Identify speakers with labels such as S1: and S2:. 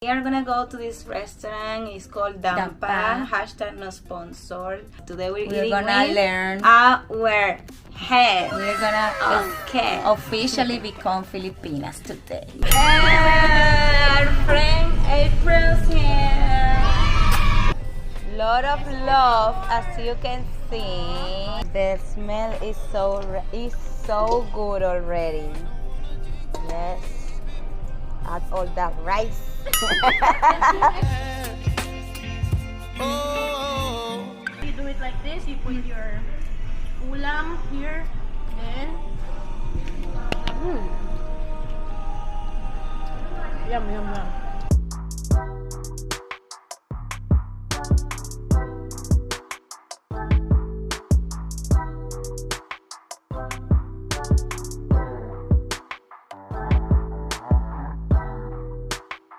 S1: We are gonna go to this restaurant. It's called Dampa.
S2: Dampa.
S1: Hashtag no sponsor. Today we're
S2: We're
S1: eating
S2: gonna
S1: with
S2: learn.
S1: our head.
S2: We're gonna
S1: Okay.
S2: officially become Filipinas today.
S1: Our friend April's here.
S2: Lot of love, as you can see. The smell is so good already. Let's add all that rice.
S3: You do it like this, you put your ulam here, then yum yum yum.